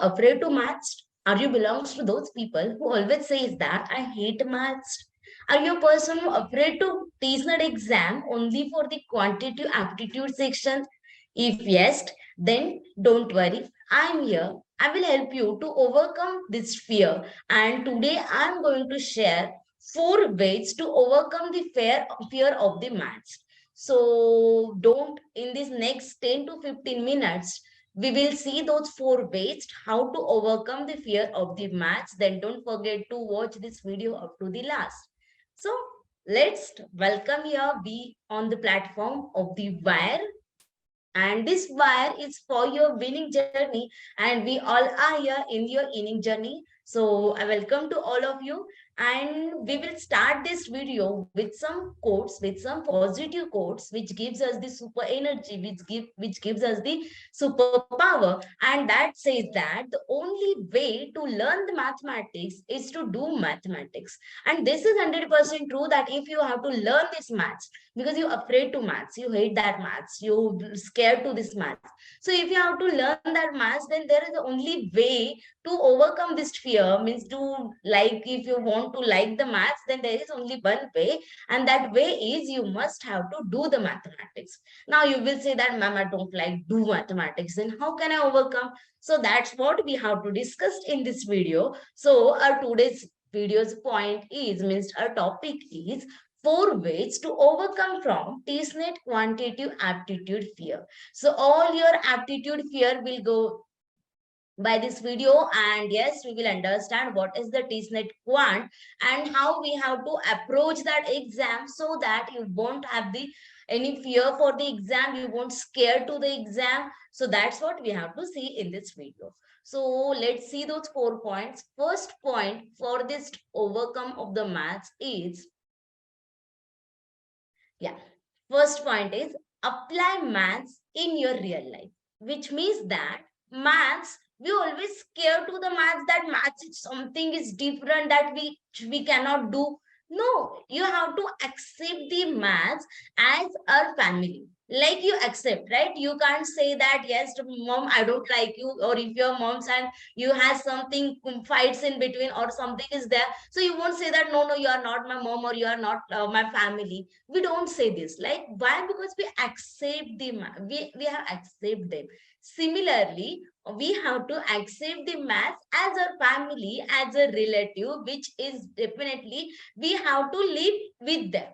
afraid to maths? Are you belongs to those people who always says that I hate maths? Are you a person who afraid to Tissnet exam only for the quantitative aptitude section? If yes, then don't worry. I'm here. I will help you to overcome this fear. And today I'm going to share 4 ways to overcome the fear of the maths. So don't in this next 10 to 15 minutes we will see those 4 ways how to overcome the fear of the maths. Then don't forget to watch this video up to the last. So let's welcome here be on the platform of the wire, and this wire is for your winning journey, and we all are here in your winning journey. So I welcome to all of you, and we will start this video with some quotes, with some positive quotes which gives us the super energy, which gives us the superpower. And that says that the only way to learn the mathematics is to do mathematics. And this is 100% true, that if you have to learn this maths because you're afraid to maths, you hate that maths, you scared to this maths. So if you have to learn that maths, then there is the only way to overcome this fear, means to like, if you want to like the maths, then there is only one way, and that way is you must have to do the mathematics. Now you will say that, ma'am, I don't like do mathematics, then how can I overcome? So that's what we have to discuss in this video. So our today's video's point is, means our topic is 4 ways to overcome from Tissnet quantitative aptitude fear. So all your aptitude fear will go by this video, and yes, we will understand what is the Tissnet quant and how we have to approach that exam so that you won't have the any fear for the exam, you won't scare to the exam. So that's what we have to see in this video. So let's see those 4 points. First point for this overcome of the maths is, yeah, first point is apply maths in your real life, which means that maths, we always scared to the maths that maths is something is different that we cannot do. No, you have to accept the maths as a family. Like you accept, right? You can't say that, yes, mom, I don't like you, or if your mom's and you have something fights in between or something is there. So you won't say that, no, no, you are not my mom or you are not my family. We don't say this. Like, why? Because we accept them. We have accept them. Similarly, we have to accept the maths as a family, as a relative, which is definitely we have to live with them.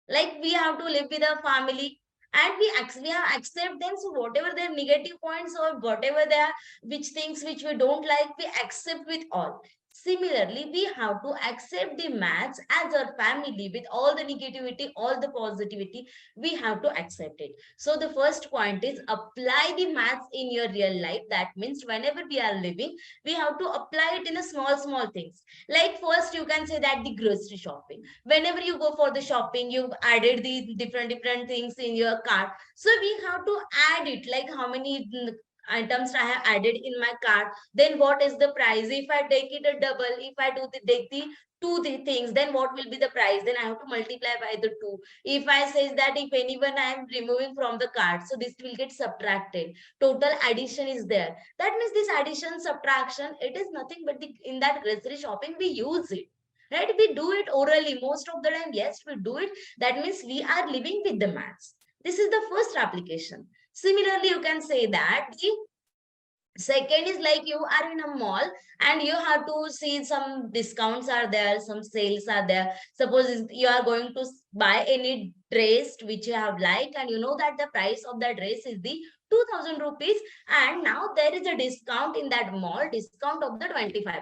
Like we have to live with our family, and we have accept them. So whatever their negative points or whatever they are, which things which we don't like, we accept with all. Similarly, we have to accept the maths as our family with all the negativity, all the positivity. We have to accept it. So the first point is apply the maths in your real life. That means whenever we are living, we have to apply it in a small things. Like first you can say that the grocery shopping. Whenever you go for the shopping, you've added the different things in your cart. So we have to add it, like how many items I have added in my cart, then what is the price? If I take it a double, if I do the take the the things, then what will be the price? Then I have to multiply by the 2. If I says that if anyone I am removing from the cart, so this will get subtracted. Total addition is there. That means this addition subtraction, it is nothing but in that grocery shopping we use it. Right? We do it orally most of the time. Yes, we do it. That means we are living with the maths. This is the first application. Similarly, you can say that the second is like you are in a mall and you have to see some discounts are there, some sales are there. Suppose you are going to buy any dress which you have liked, and you know that the price of that dress is the 2000 rupees, and now there is a discount in that mall, discount of the 25%.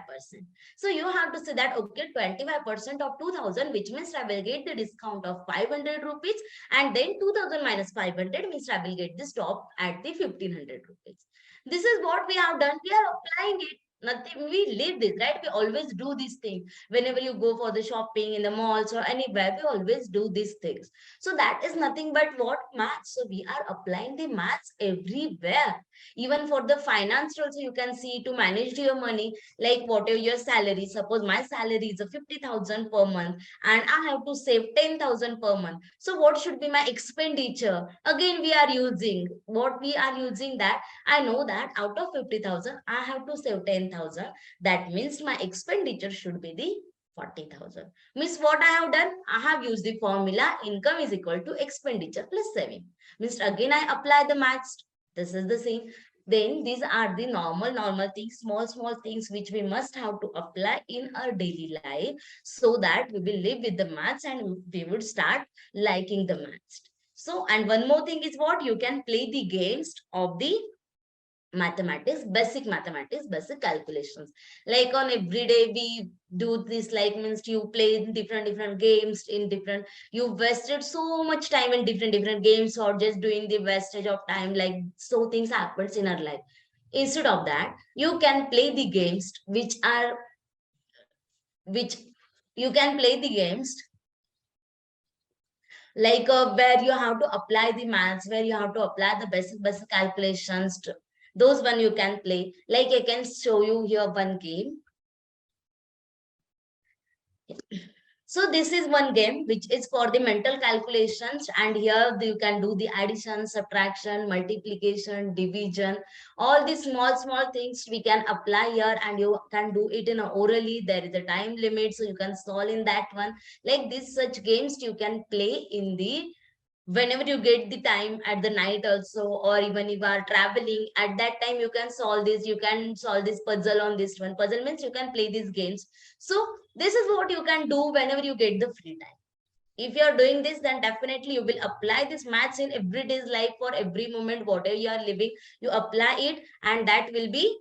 So you have to say that, okay, 25% of 2000, which means I will get the discount of 500 rupees, and then 2000 minus 500 means I will get the stop at the 1500 rupees. This is what we have done. We are applying it. Nothing. We live this, right? We always do these things. Whenever you go for the shopping in the malls or anywhere, we always do these things. So that is nothing but what? Maths. So we are applying the maths everywhere. Even for the finance also, you can see to manage your money, like whatever your salary. Suppose my salary is a 50,000 per month and I have to save 10,000 per month. So what should be my expenditure? Again, we are using what we are using that I know that out of 50,000, I have to save 10,000. That means my expenditure should be the 40,000. Means what I have done? I have used the formula income is equal to expenditure plus saving. Means again I apply the maths. This is the same. Then these are the normal things, small things which we must have to apply in our daily life so that we will live with the maths and we would start liking the maths. So, and one more thing is what you can play the games of the mathematics, basic calculations. Like on every day we do this, like means you play different games in different, you wasted so much time in different games or just doing the wastage of time, like so things happens in our life. Instead of that, you can play the games which you can play the games like where you have to apply the maths, where you have to apply the basic calculations. Those one you can play. Like I can show you here one game. So this is one game which is for the mental calculations, and here you can do the addition, subtraction, multiplication, division, all these small things we can apply here, and you can do it in a orally. There is a time limit, so you can solve in that one. Like this such games you can play in the whenever you get the time at the night also, or even if you are traveling at that time, you can solve this, you can solve this puzzle on this one. Puzzle means you can play these games. So this is what you can do whenever you get the free time. If you are doing this, then definitely you will apply this maths in everyday's life. For every moment whatever you are living, you apply it, and that will be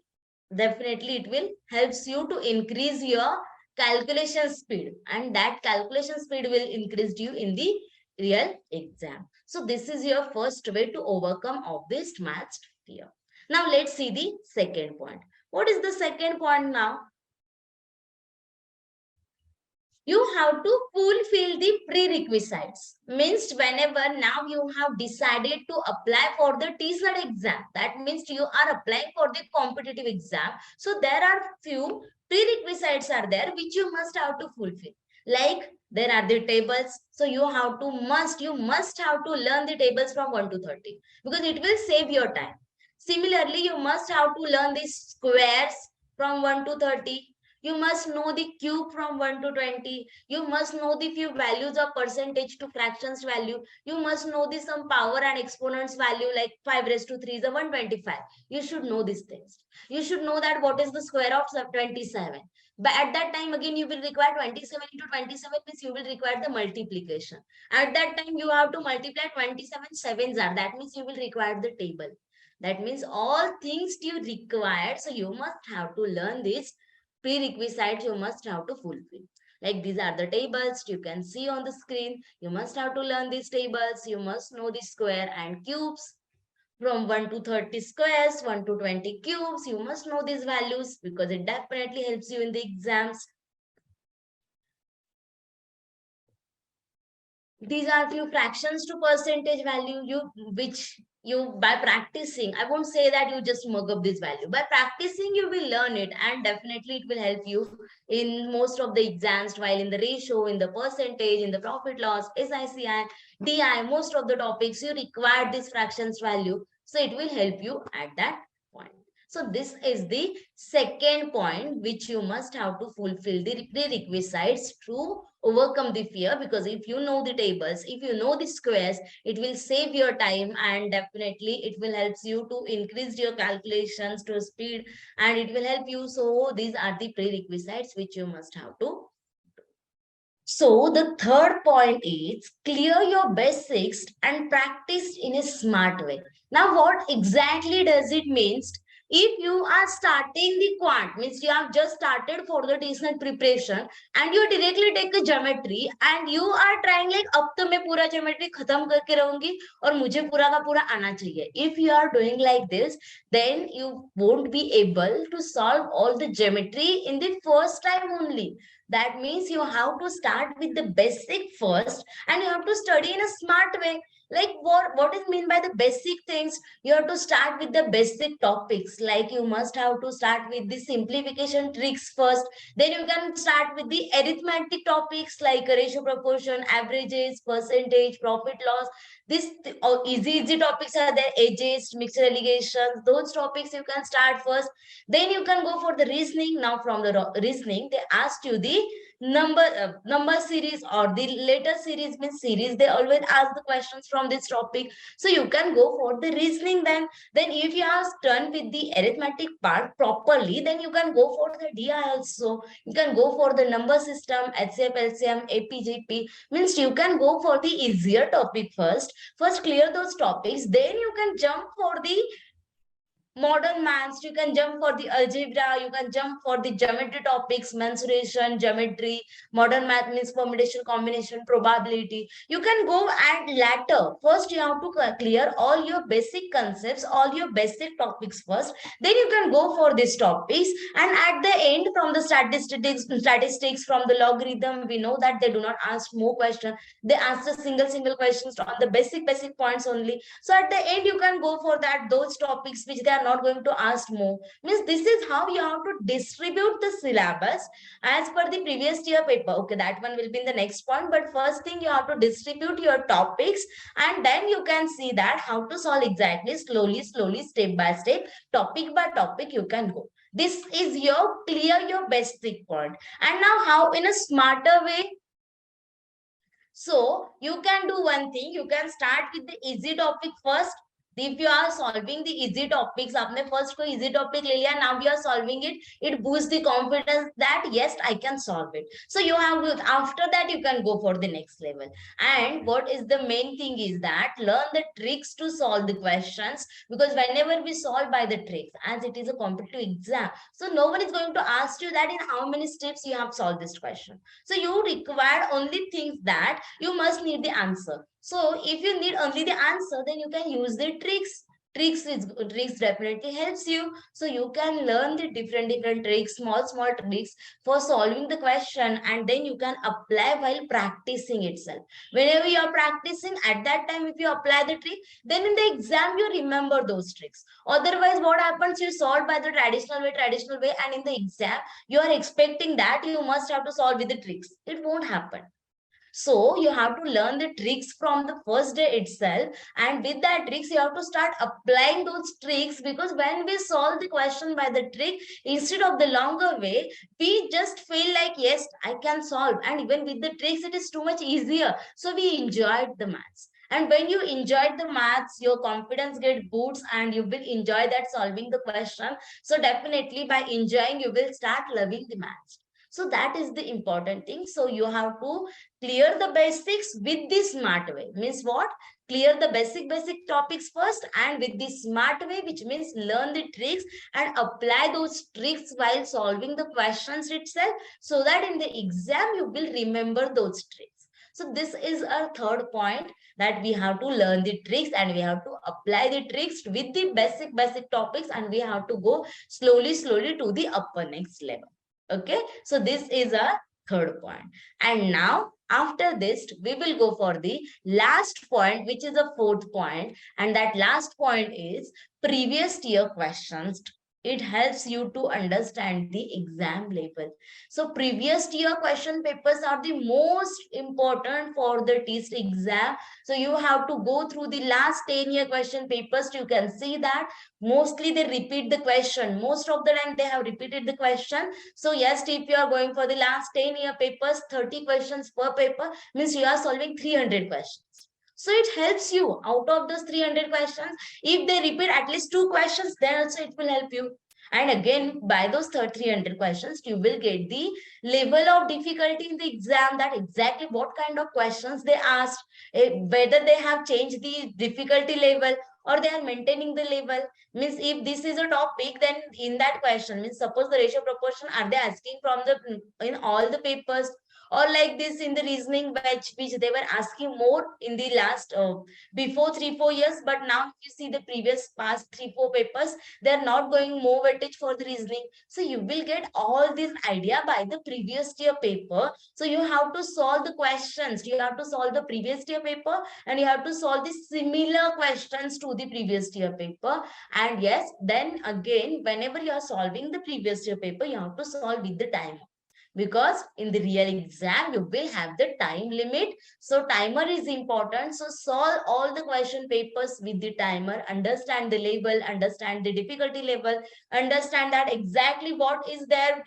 definitely it will helps you to increase your calculation speed, and that calculation speed will increase you in the real exam. So this is your first way to overcome of this maths fear. Now let's see the second point. What is the second point now? You have to fulfill the prerequisites. Means whenever now you have decided to apply for the Tissnet exam, that means you are applying for the competitive exam. So there are few prerequisites are there which you must have to fulfill. Like there are the tables. So you must have to learn the tables from 1 to 30 because it will save your time. Similarly, you must have to learn the squares from 1 to 30. You must know the cube from 1 to 20. You must know the few values of percentage to fractions value. You must know the some power and exponents value, like 5 raised to 3 is a 125. You should know these things. You should know that what is the square of 27. But at that time, again, you will require 27 into 27 means you will require the multiplication. At that time, you have to multiply 27 sevens are. That means you will require the table. That means all things you require. So you must have to learn this prerequisites you must have to fulfill. Like these are the tables you can see on the screen. You must have to learn these tables. You must know the square and cubes. From 1 to 30 squares, 1 to 20 cubes. You must know these values because it definitely helps you in the exams. These are few fractions to percentage value which you by practicing. I won't say that you just mug up this value. By practicing you will learn it, and definitely it will help you in most of the exams, while in the ratio, in the percentage, in the profit loss, SICI, DI, most of the topics you require this fractions value, so it will help you at that point. So this is the second point which you must have to fulfill the prerequisites to overcome the fear. Because if you know the tables, if you know the squares, it will save your time, and definitely it will help you to increase your calculations to speed, and it will help you. So these are the prerequisites which you must have to. So the third point is clear your basics and practice in a smart way. Now, what exactly does it mean? If you are starting the quant, means you have just started for the Tissnet preparation, and you directly take a geometry and you are trying like अब तो मैं पूरा geometry खत्म करके रहूंगी और मुझे पूरा का पूरा आना चाहिए. If you are doing like this, then you won't be able to solve all the geometry in the first time only. That means you have to start with the basic first, and you have to study in a smart way. Like what is mean by the basic things? You have to start with the basic topics. Like you must have to start with the simplification tricks first. Then you can start with the arithmetic topics like ratio, proportion, averages, percentage, profit loss. This easy topics are there, edges, mixed allegations. Those topics you can start first. Then you can go for the reasoning. Now from the reasoning, they asked you the number series or the letter series, means series. They always ask the questions from this topic, so you can go for the reasoning. Then if you are done with the arithmetic part properly, then you can go for the DI also. You can go for the number system, HCF, LCM, APGP. Means you can go for the easier topic first clear those topics, then you can jump for the modern maths. You can jump for the algebra, you can jump for the geometry topics, mensuration, geometry. Modern math means permutation, combination, probability. You can go at later. First you have to clear all your basic concepts, all your basic topics first, then you can go for these topics. And at the end, from the statistics from the logarithm, we know that they do not ask more questions. They ask the single questions on the basic points only. So at the end, you can go for that, those topics which they are not going to ask more. Means this is how you have to distribute the syllabus as per the previous year paper. Okay, that one will be in the next point. But first thing, you have to distribute your topics, and then you can see that how to solve exactly, slowly, step by step, topic by topic, you can go. This is your clear your basic point. And now how in a smarter way? So you can do one thing, you can start with the easy topic first. If you are solving the easy topics, आपने first को easy topic ले लिया, now you are solving it, it boosts the confidence that yes, I can solve it. So you have to, after that you can go for the next level. And what is the main thing is that learn the tricks to solve the questions, because whenever we solve by the tricks, as it is a competitive exam, so no one is going to ask you that in how many steps you have solved this question. So you require only things that you must need the answer. So if you need only the answer, then you can use the tricks. Tricks definitely helps you. So you can learn the different tricks, small tricks for solving the question, and then you can apply while practicing itself. Whenever you are practicing, at that time, if you apply the trick, then in the exam you remember those tricks. Otherwise, what happens? You solve by the traditional way, and in the exam you are expecting that you must have to solve with the tricks. It won't happen. So you have to learn the tricks from the first day itself. And with that tricks, you have to start applying those tricks, because when we solve the question by the trick, instead of the longer way, we just feel like, yes, I can solve. And even with the tricks, it is too much easier. So we enjoyed the maths. And when you enjoyed the maths, your confidence get boosts and you will enjoy that solving the question. So definitely by enjoying, you will start loving the maths. So that is the important thing. So you have to clear the basics with the smart way. Means what? Clear the basic topics first, and with the smart way, which means learn the tricks and apply those tricks while solving the questions itself, so that in the exam you will remember those tricks. So this is our third point, that we have to learn the tricks and we have to apply the tricks with the basic topics, and we have to go slowly to the upper next level. Okay, so this is a third point. And now after this, we will go for the last point, which is a fourth point. And that last point is previous year questions. It helps you to understand the exam level. So previous year question papers are the most important for the TIST exam. So you have to go through the last 10-year question papers. You can see that mostly they repeat the question. Most of the time they have repeated the question. So yes, if you are going for the last 10-year papers, 30 questions per paper, means you are solving 300 questions. So it helps you. Out of those 300 questions, if they repeat at least 2 questions, then also it will help you. And again, by those 300 questions, you will get the level of difficulty in the exam, that exactly what kind of questions they asked, whether they have changed the difficulty level or they are maintaining the level. Means if this is a topic, then in that question, means suppose the ratio proportion, are they asking from the in all the papers, or like this in the reasoning which they were asking more in the last before 3 4 years, but now if you see the previous past 3 4 papers, they're not going more weightage for the reasoning. So you will get all this idea by the previous year paper. So you have to solve the questions, you have to solve the previous year paper, and you have to solve the similar questions to the previous year paper. And yes, then again, whenever you are solving the previous year paper, you have to solve with the timer, because in the real exam you will have the time limit. So timer is important. So solve all the question papers with the timer, understand the level, understand the difficulty level, understand that exactly what is there,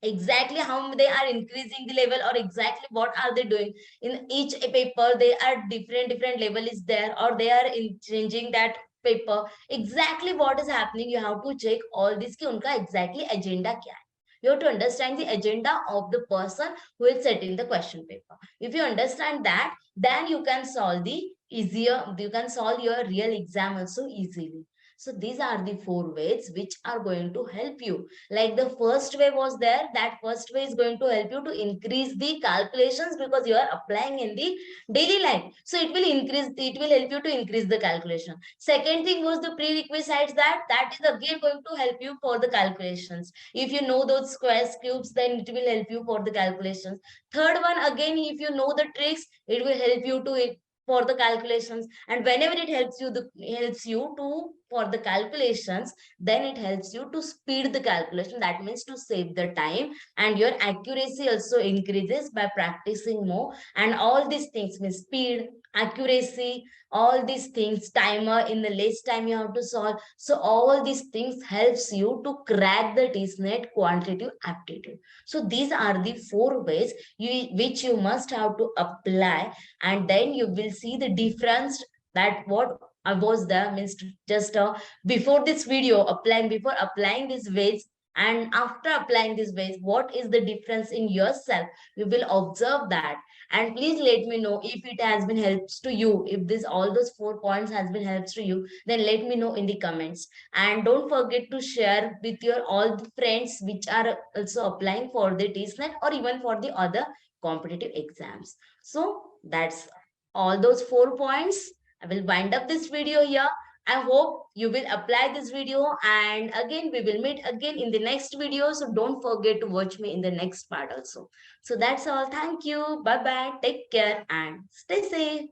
exactly how they are increasing the level, or exactly what are they doing in each paper. They are different level is there, or they are in changing that paper. Exactly what is happening, you have to check all this ki unka exactly agenda kya hai. You have to understand the agenda of the person who is setting the question paper. If you understand that, then you can solve the easier, you can solve your real exam also easily. So these are the four ways which are going to help you. Like the first way was there, that first way is going to help you to increase the calculations, because you are applying in the daily life. So it will increase, it will help you to increase the calculation. Second thing was the prerequisites, that is again going to help you for the calculations. If you know those squares, cubes, then it will help you for the calculations. Third one, again, if you know the tricks, it will help you to for the calculations. And whenever it helps you, the helps you to for the calculations, then it helps you to speed the calculation. That means to save the time, and your accuracy also increases by practicing more. And all these things mean speed, accuracy, all these things, timer in the less time you have to solve. So all these things helps you to crack the Tissnet quantitative aptitude. So these are the four ways which you must have to apply, and then you will see the difference, that what I was there means just before this video applying, before applying these ways, and after applying these ways, what is the difference in yourself. You will observe that. And please let me know if it has been helps to you, if this all those 4 points has been helps to you, then let me know in the comments. And don't forget to share with your all the friends which are also applying for the Tissnet or even for the other competitive exams. So that's all those 4 points. I will wind up this video here. I hope you will apply this video, and again we will meet again in the next video. So don't forget to watch me in the next part also. So that's all. Thank you. Bye bye. Take care and stay safe.